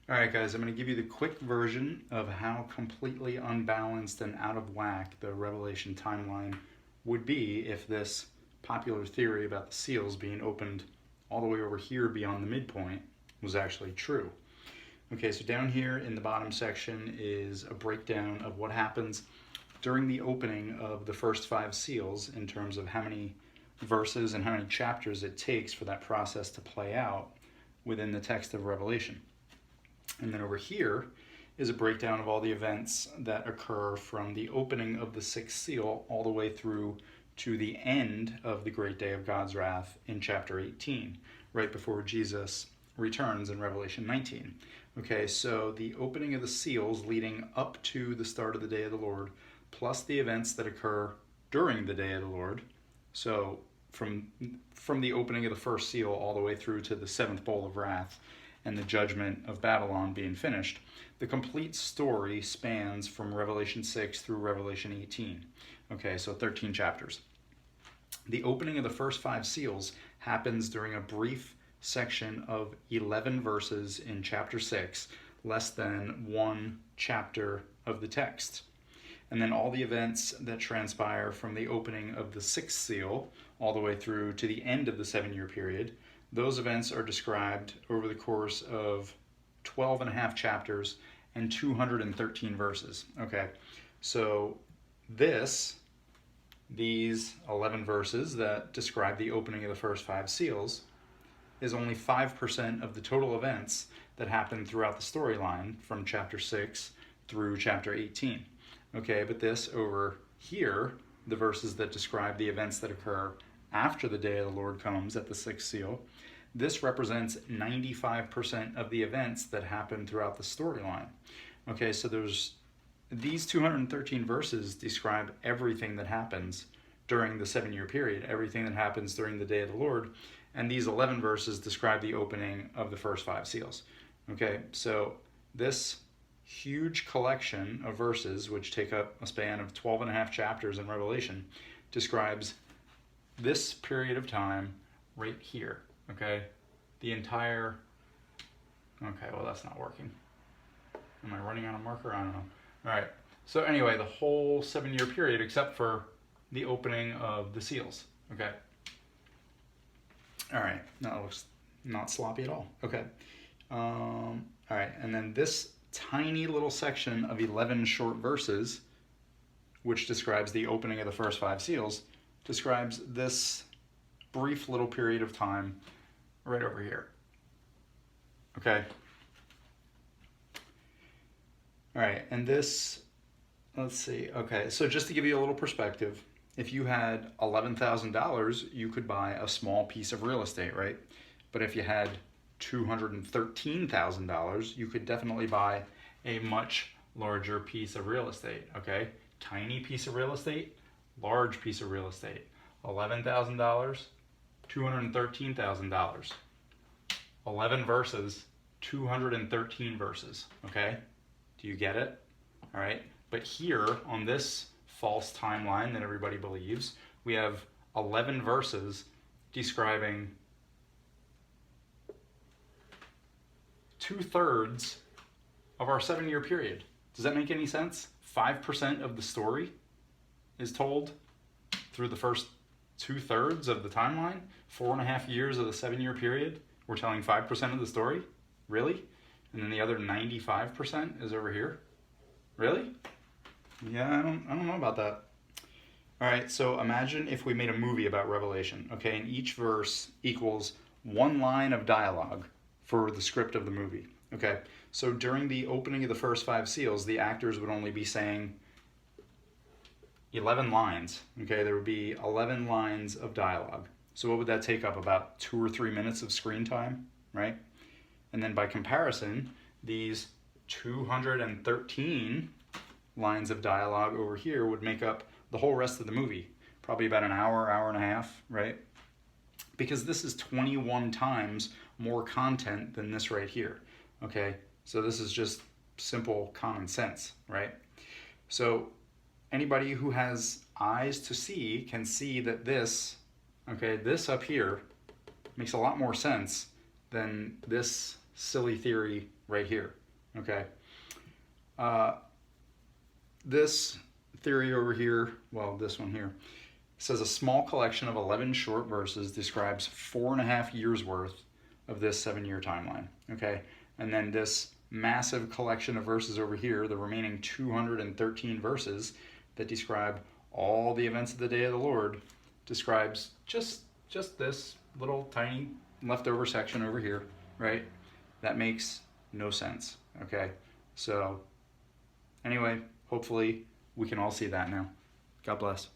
All right, guys, I'm going to give you the quick version of how completely unbalanced and out of whack the Revelation timeline would be if this popular theory about the seals being opened all the way over here beyond the midpoint was actually true. Okay, so down here in the bottom section is a breakdown of what happens during the opening of the first 5 seals in terms of how many verses and how many chapters it takes for that process to play out within the text of Revelation. And then over here is a breakdown of all the events that occur from the opening of the 6th seal all the way through to the end of the great day of God's wrath in chapter 18, right before Jesus returns in Revelation 19. Okay, so the opening of the seals leading up to the start of the day of the Lord, plus the events that occur during the day of the Lord. So from the opening of the first seal all the way through to the 7th bowl of wrath and the judgment of Babylon being finished, the complete story spans from Revelation 6 through Revelation 18. Okay, so 13 chapters. The opening of the first 5 seals happens during a brief section of 11 verses in chapter 6, less than 1 chapter of the text. And then all the events that transpire from the opening of the 6th seal all the way through to the end of the 7-year period, those events are described over the course of 12 and a half chapters and 213 verses. Okay, so these 11 verses that describe the opening of the first 5 seals is only 5% of the total events that happen throughout the storyline from chapter 6 through chapter 18. Okay, but this over here, the verses that describe the events that occur after the day of the Lord comes at the 6th seal, this represents 95% of the events that happen throughout the storyline. Okay, so these 213 verses describe everything that happens during the 7-year period, everything that happens during the day of the Lord, and these 11 verses describe the opening of the first 5 seals. Okay, so this huge collection of verses, which take up a span of 12 and a half chapters in Revelation, describes this period of time right here. Okay, the entire, okay, well that's not working. Am I running out of marker? I don't know. All right, so anyway, the whole 7-year period except for the opening of the seals. Okay. All right, that looks not sloppy at all. Okay. All right, and then this tiny little section of 11 short verses, which describes the opening of the first 5 seals, describes this brief little period of time right over here. Okay. All right, and this, let's see. Okay, so just to give you a little perspective, if you had $11,000, you could buy a small piece of real estate, right? But if you had $213,000, you could definitely buy a much larger piece of real estate, okay? Tiny piece of real estate, large piece of real estate. $11,000, $213,000. 11 verses, 213 verses, okay? Do you get it? All right, but here on this false timeline that everybody believes, we have 11 verses describing 2/3 of our 7-year period. Does that make any sense? 5% of the story is told through the first 2/3 of the timeline. 4.5 years of the 7-year period, we're telling 5% of the story? Really? And then the other 95% is over here? Really? Yeah, I don't know about that. All right, so imagine if we made a movie about Revelation, okay, and each verse equals 1 line of dialogue for the script of the movie, okay? So during the opening of the first 5 seals, the actors would only be saying 11 lines, okay? There would be 11 lines of dialogue. So what would that take up? About 2 or 3 minutes of screen time, right? And then by comparison, these 213 lines of dialogue over here would make up the whole rest of the movie, probably about an hour, hour and a half, right? Because this is 21 times more content than this right here, okay? So this is just simple common sense, right? So anybody who has eyes to see can see that this up here makes a lot more sense than this silly theory right here, okay? This theory over here, well, this one here, says a small collection of 11 short verses describes 4.5 years worth of this 7-year timeline, okay? And then this massive collection of verses over here, the remaining 213 verses that describe all the events of the day of the Lord, describes just this little tiny leftover section over here, right? That makes no sense, okay? So anyway, hopefully we can all see that now. God bless.